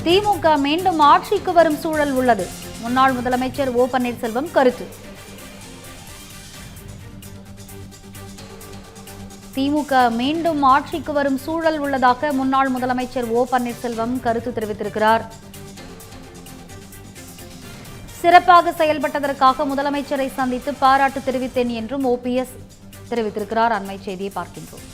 திமுக மீண்டும் ஆட்சிக்கு வரும் சூழல் உள்ளது. முன்னாள் முதலமைச்சர் ஓ பன்னீர்செல்வம் கருத்து. திமுக மீண்டும் ஆட்சிக்கு வரும் சூழல் உள்ளதாக முன்னாள் முதலமைச்சர் ஓ பன்னீர்செல்வம் கருத்து தெரிவித்திருக்கிறார். சிறப்பாக செயல்பட்டதற்காக முதலமைச்சரை சந்தித்து பாராட்டு தெரிவித்தேன் என்றும் ஓபிஎஸ் தெரிவித்திருக்கிறார். அண்மை செய்தியை பார்க்கின்றோம்.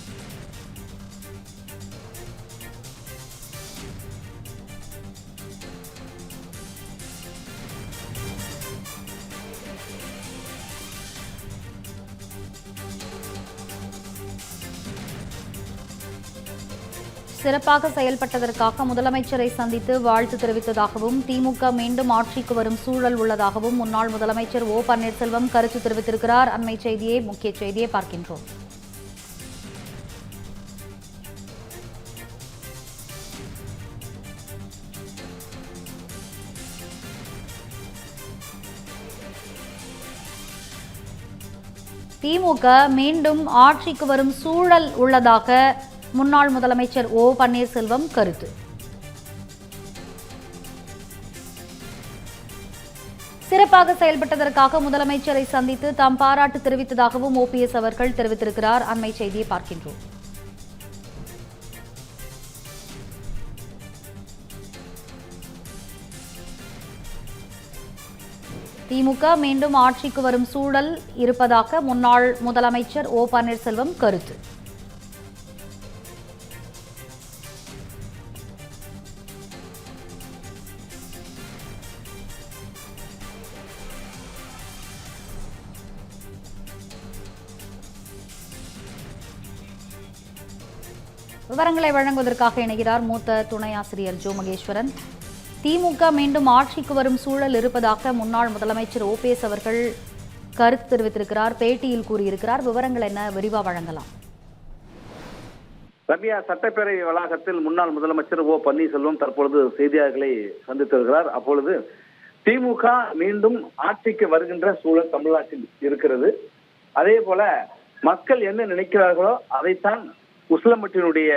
சிறப்பாக செயல்பட்டதற்காக முதலமைச்சரை சந்தித்து வாழ்த்து தெரிவித்ததாகவும் திமுக மீண்டும் ஆட்சிக்கு வரும் சூழல் உள்ளதாகவும் முன்னாள் முதலமைச்சர் ஓ பன்னீர்செல்வம் கருத்து தெரிவித்திருக்கிறார். அண்மை செய்தியை முக்கிய செய்தியை பார்க்கின்றோம். திமுக மீண்டும் ஆட்சிக்கு வரும் சூழல் உள்ளதாக முன்னாள் முதலமைச்சர் ஓ பன்னீர்செல்வம் கருத்து. சிறப்பாக செயல்பட்டதற்காக முதலமைச்சரை சந்தித்து தாம் பாராட்டு தெரிவித்ததாகவும் ஓபிஎஸ் அவர்கள் தெரிவித்திருக்கிறார். அண்மை செய்தியை பார்க்கின்றோம். திமுக மீண்டும் ஆட்சிக்கு வரும் சூழல் இருப்பதாக முன்னாள் முதலமைச்சர் ஓ பன்னீர்செல்வம் கருத்து. விவரங்களை வழங்குவதற்காக இணைகிறார் மூத்த துணை ஆசிரியர் ஜோ மகேஸ்வரன். திமுக மீண்டும் ஆட்சிக்கு வரும் சூழல் இருப்பதாக முன்னாள் முதலமைச்சர் ஓபிஎஸ் அவர்கள் கருத்து தெரிவித்திருக்கிறார், பேட்டியில் கூறியிருக்கிறார். விவரங்கள் என்ன, விரிவாக வழங்கலாம். ரம்யா, சட்டப்பேரவை வளாகத்தில் முன்னாள் முதலமைச்சர் ஓ பன்னீர்செல்வம் தற்பொழுது செய்தியாளர்களை சந்தித்திருக்கிறார். அப்பொழுது திமுக மீண்டும் ஆட்சிக்கு வருகின்ற சூழல் தமிழ்நாட்டில் இருக்கிறது. அதே போல மக்கள் என்ன நினைக்கிறார்களோ அதைத்தான் உசிலம்பட்டியினுடைய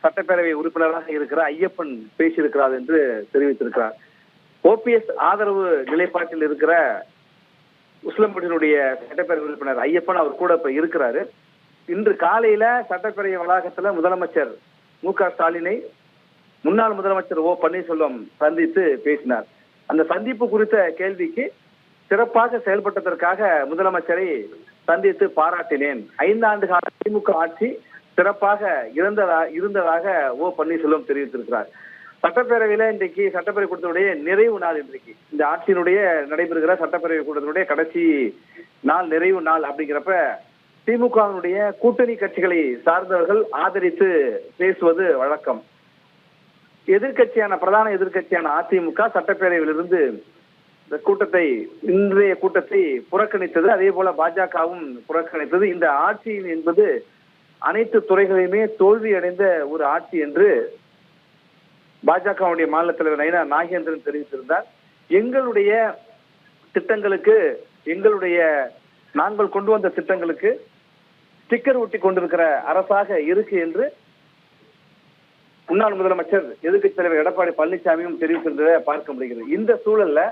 சட்டப்பேரவை உறுப்பினராக இருக்கிற ஐயப்பன் பேசியிருக்கிறார் என்று தெரிவித்திருக்கிறார். ஓபிஎஸ் ஆதரவு நிலைப்பாட்டில் இருக்கிற உசிலம்பட்டியினுடைய சட்டப்பேரவை உறுப்பினர் ஐயப்பன் அவர் கூட இப்ப இருக்கிறாரு. இன்று காலையில சட்டப்பேரவை வளாகத்துல முதலமைச்சர் மு.க. ஸ்டாலினை முன்னாள் முதலமைச்சர் ஓ பன்னீர்செல்வம் சந்தித்து பேசினார். அந்த சந்திப்பு குறித்த கேள்விக்கு சிறப்பாக செயல்பட்டதற்காக முதலமைச்சரை சந்தித்து பாராட்டினேன். 5 ஆண்டு கால திமுக ஆட்சி சிறப்பாக இருந்ததாக ஓ பன்னீர்செல்வம் தெரிவித்திருக்கிறார். சட்டப்பேரவையில இன்றைக்கு சட்டப்பேரவை கூட்டத்தினுடைய நிறைவு நாள். இன்றைக்கு இந்த ஆட்சியினுடைய நடைபெறுகிற சட்டப்பேரவை கூட்டத்தினுடைய கடைசி நாள், நிறைவு நாள். அப்படிங்கிறப்ப திமுகவினுடைய கூட்டணி கட்சிகளை சார்ந்தவர்கள் ஆதரித்து பேசுவது வழக்கம். பிரதான எதிர்கட்சியான அதிமுக சட்டப்பேரவையிலிருந்து இந்த இன்றைய கூட்டத்தை புறக்கணித்தது. அதே போல பாஜகவும் புறக்கணித்தது. இந்த ஆட்சி என்பது அனைத்து துறைகளிலுமே தோல்வி அடைந்த ஒரு ஆட்சி என்று பாஜகவுடைய மாநில தலைவர் நயினா நாகேந்திரன் தெரிவித்திருந்தார். எங்களுடைய திட்டங்களுக்கு, நாங்கள் கொண்டு வந்த திட்டங்களுக்கு ஸ்டிக்கர் ஒட்டி கொண்டிருக்கிற அரசாக இருக்கு என்று முன்னாள் முதலமைச்சர் எதிர்க்கட்சி தலைவர் எடப்பாடி பழனிசாமியும் தெரிவித்திருந்ததை பார்க்க முடிகிறது. இந்த சூழல்ல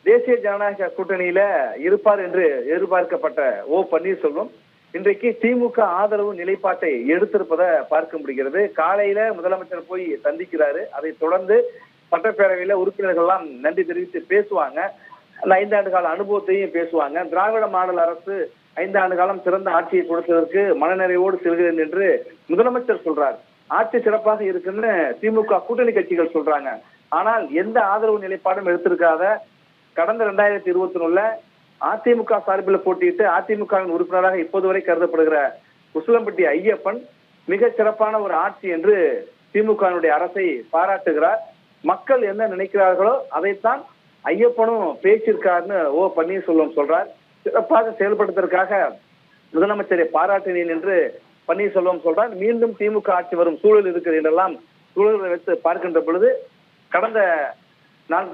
தேசிய ஜனநாயக கூட்டணியில இருப்பார் என்று எதிர்பார்க்கப்பட்ட ஓ பன்னீர்செல்வம் இன்றைக்கு திமுக ஆதரவு நிலைப்பாட்டை எடுத்திருப்பதை பார்க்க முடிகிறது. காலையில முதலமைச்சர் போய் சந்திக்கிறாரு. அதை தொடர்ந்து சட்டப்பேரவையில உறுப்பினர்கள் எல்லாம் நன்றி தெரிவித்து பேசுவாங்க. அந்த 5 ஆண்டு கால அனுபவத்தையும் பேசுவாங்க. திராவிட மாடல் அரசு 5 ஆண்டு காலம் சிறந்த ஆட்சியை கொடுத்ததற்கு மனநிறைவோடு செல்கிறேன் என்று முதலமைச்சர் சொல்றார். ஆட்சி சிறப்பாக இருக்குன்னு திமுக கூட்டணி கட்சிகள் சொல்றாங்க. ஆனால் எந்த ஆதரவு நிலைப்பாடும் எடுத்திருக்காத கடந்த 2021 அதிமுக சார்பில் போட்டியிட்டு அதிமுகவின் உறுப்பினராக இப்போது வரை கருதப்படுகிற உசிலம்பட்டி ஐயப்பன் மிக சிறப்பான ஒரு ஆட்சி என்று திமுகவினுடைய அரசை பாராட்டுகிறார். மக்கள் என்ன நினைக்கிறார்களோ அதைத்தான் ஐயப்பனும் பேசியிருக்காருன்னு ஓ பன்னீர்செல்வம் சொல்றார். சிறப்பாக செயல்படுவதற்காக முதலமைச்சரை பாராட்டினேன் என்று பன்னீர்செல்வம் சொல்றார். மீண்டும் திமுக ஆட்சி வரும் சூழல் இருக்கிறது என்றெல்லாம் சூழல்களை வைத்து பார்க்கின்ற பொழுது கடந்த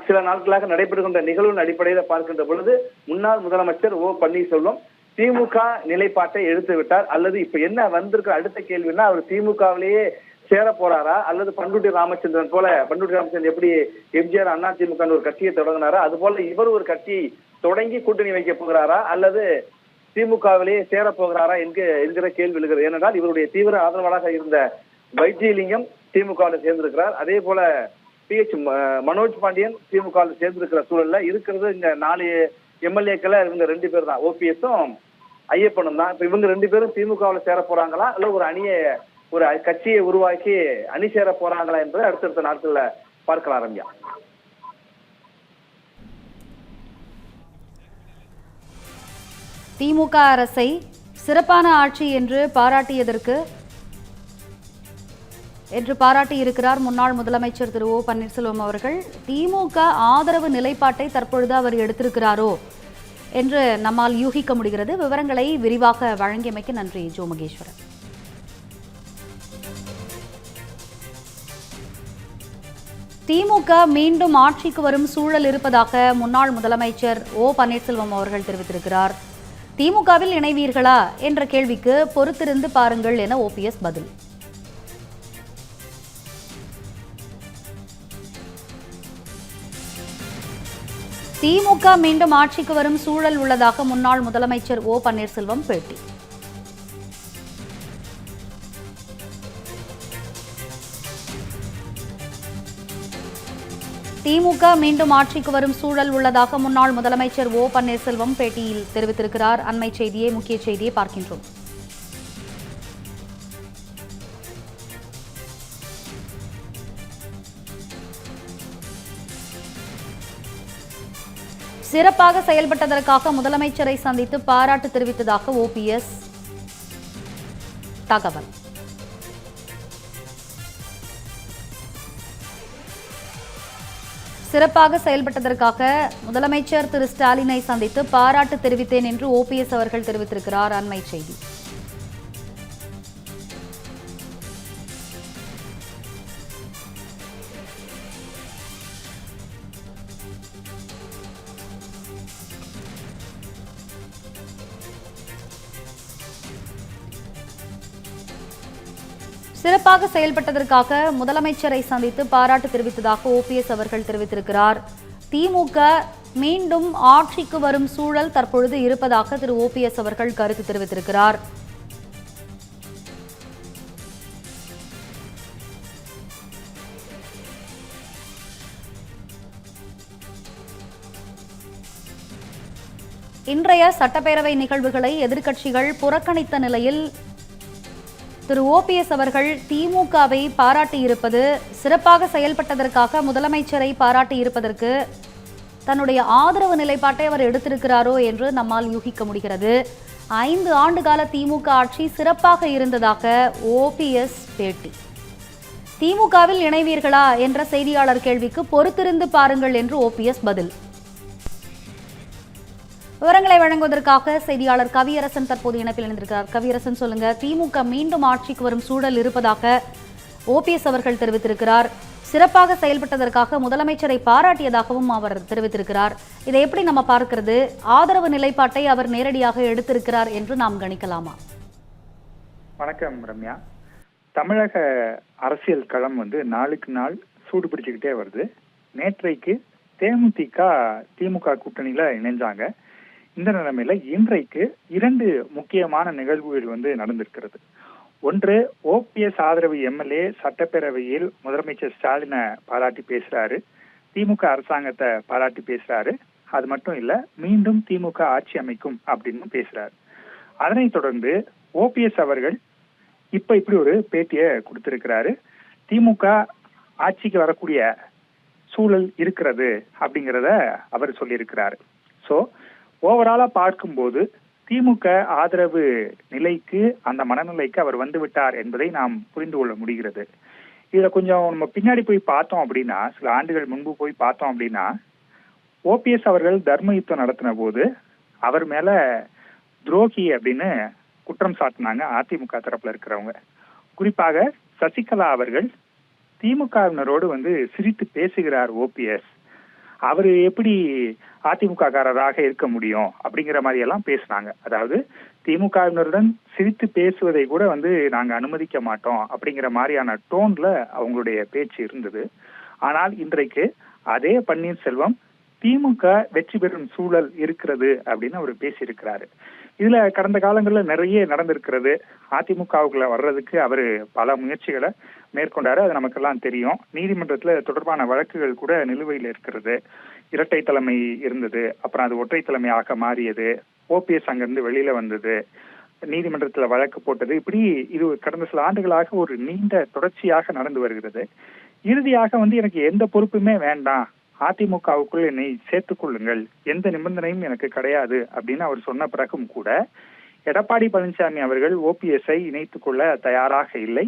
சில நாட்களாக நடைபெறுகின்ற நிகழ்வின் அடிப்படையில் பார்க்கின்ற பொழுது முன்னாள் முதலமைச்சர் ஓ பன்னீர்செல்வம் திமுக நிலைப்பாட்டை எடுத்து விட்டார். அல்லது இப்ப என்ன வந்திருக்கிற அடுத்த கேள்வின்னா அவர் திமுகவிலேயே சேர போறாரா அல்லது பண்ருட்டி ராமச்சந்திரன் போல, பண்ருட்டி ராமச்சந்திரன் எப்படி எம்ஜிஆர் அதிமுக ஒரு கட்சியை தொடங்கினாரா அது போல இவர் ஒரு கட்சி தொடங்கி கூட்டணி வைக்க போகிறாரா அல்லது திமுகவிலேயே சேர போகிறாரா என்கிற கேள்வி எழுகிறது. ஏனென்றால் இவருடைய தீவிர ஆதரவாளராக இருந்த வைத்தியலிங்கம் திமுகவில் சேர்ந்திருக்கிறார். அதே போல PH மனோஜ் பாண்டியன் திமுகவில் சேர்ந்திருக்கிற சூழல்ல இருக்கிறது இந்த 4 எம்எல்ஏக்களை இவங்க 2 பேர் தான், OPS-ம் ஐயப்பனும் தான். இப்ப இவங்க 2 பேரும் திமுகவில் சேர போறாங்களா இல்ல ஒரு கட்சியை உருவாக்கி அணி சேர போறாங்களா என்பதை அடுத்தடுத்த நாட்கள்ல பார்க்கலாம் ரம்யா. திமுக அரசை சிறப்பான ஆட்சி என்று பாராட்டியிருக்கிறார் முன்னாள் முதலமைச்சர் திரு O பன்னீர்செல்வம் அவர்கள். திமுக ஆதரவு நிலைப்பாட்டை தற்பொழுது அவர் எடுத்திருக்கிறாரோ என்று நம்மால் யூகிக்க முடிகிறது. விவரங்களை விரிவாக வழங்கியமைக்கு நன்றி ஜோ மகேஸ்வரன். திமுக மீண்டும் ஆட்சிக்கு வரும் சூழல் இருப்பதாக முன்னாள் முதலமைச்சர் O பன்னீர்செல்வம் அவர்கள் தெரிவித்திருக்கிறார். திமுகவில் இணைவீர்களா என்ற கேள்விக்கு பொறுத்திருந்து பாருங்கள் என OPS பதில். திமுக மீண்டும் ஆட்சிக்கு வரும் சூழல் உள்ளதாக முன்னாள் முதலமைச்சர் O பன்னீர்செல்வம் பேட்டி. திமுக மீண்டும் ஆட்சிக்கு வரும் சூழல் உள்ளதாக முன்னாள் முதலமைச்சர் O பன்னீர்செல்வம் பேட்டியில் தெரிவித்திருக்கிறார். அண்மை செய்தியை, முக்கிய செய்தியை பார்க்கின்றோம். சிறப்பாக செயல்பட்டதற்காக முதலமைச்சரை சந்தித்து பாராட்டு தெரிவித்ததாக OPS தகவல். சிறப்பாக செயல்பட்டதற்காக முதலமைச்சர் திரு ஸ்டாலினை சந்தித்து பாராட்டு தெரிவித்தேன் என்று OPS அவர்கள் தெரிவித்திருக்கிறார். அண்மை செய்தி. சிறப்பாக செயல்பட்டதற்காக முதலமைச்சரை சந்தித்து பாராட்டு தெரிவித்ததாக OPS அவர்கள் தெரிவித்திருக்கிறார். திமுக மீண்டும் ஆட்சிக்கு வரும் சூழல் தற்பொழுது இருப்பதாக திரு OPS அவர்கள் கருத்து தெரிவித்திருக்கிறார். இன்றைய சட்டப்பேரவை நிகழ்வுகளை எதிர்க்கட்சிகள் புறக்கணித்த நிலையில் திரு OPS அவர்கள் திமுகவை பாராட்டியிருப்பது, சிறப்பாக செயல்பட்டதற்காக முதலமைச்சரை பாராட்டியிருப்பதற்கு தன்னுடைய ஆதரவு நிலைப்பாட்டை அவர் எடுத்திருக்கிறாரோ என்று நம்மால் யூகிக்க முடிகிறது. 5 ஆண்டுகால திமுக ஆட்சி சிறப்பாக இருந்ததாக OPS பேட்டி. திமுகவில் இணைவீர்களா என்ற செய்தியாளர் கேள்விக்கு பொறுத்திருந்து பாருங்கள் என்று OPS பதில். விவரங்களை வழங்குவதற்காக செய்தியாளர் கவியரசன் தற்போது இணைப்பில் இணைந்திருக்கிறார். கவியரசன், சொல்லுங்க. திமுக மீண்டும் ஆட்சிக்கு வரும் சூழல் இருப்பதாக OPS அவர்கள் தெரிவித்திருக்கிறார். சிறப்பாக செயல்பட்டதற்காக முதலமைச்சரை பாராட்டியதாகவும் அவர் தெரிவித்திருக்கிறார். இதை எப்படி நம்ம பார்க்கிறது? ஆதரவு நிலைப்பாட்டை அவர் நேரடியாக எடுத்திருக்கிறார் என்று நாம் கணிக்கலாமா? வணக்கம் ரம்யா. தமிழக அரசியல் களம் நாளுக்கு நாள் சூடு பிடிச்சுக்கிட்டே வருது. நேற்றைக்கு தேமுதிக திமுக கூட்டணியில இணைஞ்சாங்க. இந்த நிலைமையில இன்றைக்கு 2 முக்கியமான நிகழ்வுகள் நடந்திருக்கிறது. ஒன்று, OPS ஆதரவு MLA சட்டப்பேரவையில் முதலமைச்சர் ஸ்டாலினை பாராட்டி பேசுறாரு, திமுக அரசாங்கத்தை பாராட்டி பேசுறாரு. அது மட்டும் இல்ல, மீண்டும் திமுக ஆட்சி அமைக்கும் அப்படின்னு பேசுறாரு. அதனைத் தொடர்ந்து OPS அவர்கள் இப்படி ஒரு பேட்டியை கொடுத்திருக்கிறாரு. திமுக ஆட்சிக்கு வரக்கூடிய சூழல் இருக்கிறது அப்படிங்கிறத அவர் சொல்லியிருக்கிறாரு. ஸோ ஓவராலா பார்க்கும்போது திமுக ஆதரவு நிலைக்கு, அந்த மனநிலைக்கு அவர் வந்துவிட்டார் என்பதை நாம் புரிந்து கொள்ள முடிகிறது. இதுல கொஞ்சம் நம்ம பின்னாடி போய் பார்த்தோம் அப்படின்னா, சில ஆண்டுகள் முன்பு போய் பார்த்தோம் அப்படின்னா, OPS அவர்கள் தர்ம யுத்தம் நடத்தின போது அவர் மேல துரோகி அப்படின்னு குற்றம் சாட்டினாங்க அதிமுக தரப்புல இருக்கிறவங்க. குறிப்பாக சசிகலா அவர்கள் திமுகவினரோடு சிரித்து பேசுகிறார் OPS, அவரு எப்படி அதிமுக காரராக இருக்க முடியும் அப்படிங்கிற மாதிரி எல்லாம் பேசினாங்க. அதாவது திமுகவினருடன் சிரித்து பேசுவதை கூட வந்து நாங்க அனுமதிக்க மாட்டோம் அப்படிங்கிற மாதிரியான டோன்ல அவங்களுடைய பேச்சு இருந்தது. ஆனால் இன்றைக்கு அதே பன்னீர்செல்வம் திமுக வெற்றி பெறும் சூழல் இருக்கிறது அப்படின்னு அவர் பேசியிருக்கிறாரு. இதுல கடந்த காலங்களில் நிறைய நடந்திருக்கிறது. அதிமுகவுக்குள்ள வர்றதுக்கு அவர் பல முயற்சிகளை மேற்கொண்டாரு, அது நமக்கெல்லாம் தெரியும். நீதிமன்றத்துல தொடர்பான வழக்குகள் கூட நிலுவையில் இருக்கிறது. இரட்டை தலைமை இருந்தது, அப்புறம் அது ஒற்றை தலைமையாக மாறியது, ஓபிஎஸ் அங்கிருந்து வெளியில வந்தது, நீதிமன்றத்துல வழக்கு போட்டது, இப்படி இது கடந்த சில ஆண்டுகளாக ஒரு நீண்ட தொடர்ச்சியாக நடந்து வருகிறது. இறுதியாக வந்து எனக்கு எந்த பொறுப்புமே வேண்டாம், அதிமுகவுக்குள் என்னை சேர்த்துக் கொள்ளுங்கள், எந்த நிபந்தனையும் எனக்கு கிடையாது அப்படின்னு அவர் சொன்ன பிறகும் கூட எடப்பாடி பழனிசாமி அவர்கள் ஓபிஎஸ்ஐ இணைத்துக் கொள்ள தயாராக இல்லை.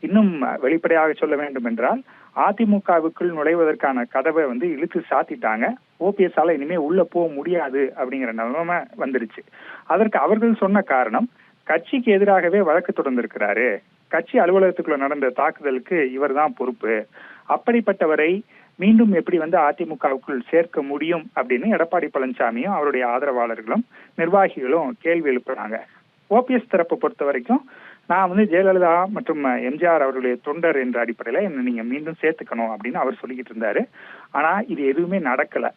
இன்னும் வெளிப்படையாக சொல்ல வேண்டும் என்றால் அதிமுகவுக்குள் நுழைவதற்கான கதவை வந்து இழுத்து சாத்திட்டாங்க. ஓபிஎஸ்ஆல இனிமே உள்ள போக முடியாது அப்படிங்கிற நிலைமை வந்துருச்சு. அதற்கு அவர்கள் சொன்ன காரணம், கட்சிக்கு எதிராகவே வழக்கு தொடர்ந்திருக்கிறாரு, கட்சி அலுவலகத்துக்குள்ள நடந்த தாக்குதலுக்கு இவர் தான் பொறுப்பு, அப்படிப்பட்டவரை மீண்டும் எப்படி வந்து அதிமுகவுக்குள் சேர்க்க முடியும் அப்படின்னு எடப்பாடி பழனிசாமியும் அவருடைய ஆதரவாளர்களும் நிர்வாகிகளும் கேள்வி எழுப்புறாங்க. ஓபிஎஸ் தரப்பை பொறுத்த வரைக்கும் நான் வந்து ஜெயலலிதா மற்றும் எம்ஜிஆர் அவருடைய தொண்டர் என்ற அடிப்படையில என்ன நீங்க மீண்டும் சேர்த்துக்கணும் அப்படின்னு அவர் சொல்லிக்கிட்டு இருந்தாரு. ஆனா இது எதுவுமே நடக்கல.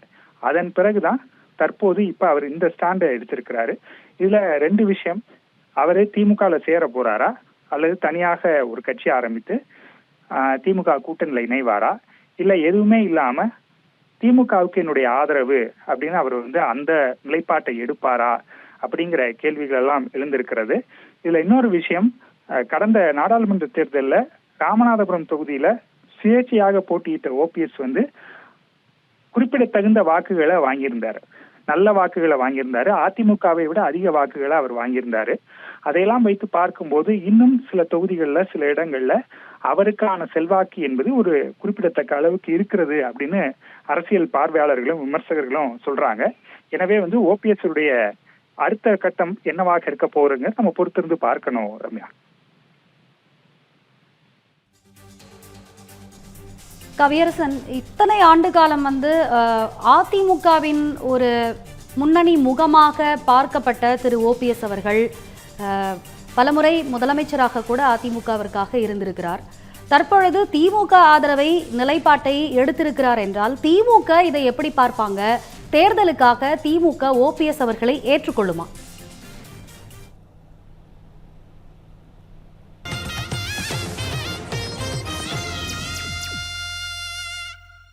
அதன் பிறகுதான் தற்போது இப்ப அவர் இந்த ஸ்டாண்டை எடுத்திருக்கிறாரு. இதுல ரெண்டு விஷயம், அவரு திமுகல சேர போறாரா அல்லது தனியாக ஒரு கட்சி ஆரம்பித்து திமுக கூட்டணியில இணைவாரா, இல்ல எதுவுமே இல்லாம திமுகவுக்கு என்னுடைய ஆதரவு அப்படின்னு அவர் வந்து அந்த நிலைப்பாட்டை எடுப்பாரா அப்படிங்கிற கேள்விகள் எல்லாம் எழுந்திருக்கிறது. இதுல இன்னொரு விஷயம், கடந்த நாடாளுமன்ற தேர்தலில் ராமநாதபுரம் தொகுதியில சுயேட்சையாக போட்டியிட்ட ஓபிஎஸ் வந்து குறிப்பிடத்தகுந்த வாக்குகளை வாங்கியிருந்தாரு, நல்ல வாக்குகளை வாங்கியிருந்தாரு, அதிமுகவை விட அதிக வாக்குகளை அவர் வாங்கியிருந்தாரு. அதையெல்லாம் வைத்து பார்க்கும்போது இன்னும் சில தொகுதிகளில் சில இடங்கள்ல அவருக்கான செல்வாக்கு என்பது ஒரு குறிப்பிடத்தக்க அளவுக்கு இருக்கிறது அப்படின்னு அரசியல் பார்வையாளர்களும் விமர்சகர்களும் சொல்றாங்க. எனவே வந்து ஓபிஎஸ் உடைய அடுத்த கட்டம் என்னவாக இருக்க போறதுங்க நம்ம பொறுத்திருந்து பார்க்கணும் ரம்யா. கவியரசன், இத்தனை ஆண்டு காலம் வந்து அதிமுகவின் ஒரு முன்னணி முகமாக பார்க்கப்பட்ட திரு ஓபிஎஸ் அவர்கள் பலமுறை முதலமைச்சராக கூட அதிமுகவிற்காக இருந்திருக்கிறார். தற்பொழுது திமுக ஆதரவை நிலைப்பாட்டை எடுத்திருக்கிறார் என்றால் திமுக இதை எப்படி பார்ப்பாங்க? தேர்தலுக்காக திமுக ஓபிஎஸ் அவர்களை ஏற்றுக்கொள்ளுமா?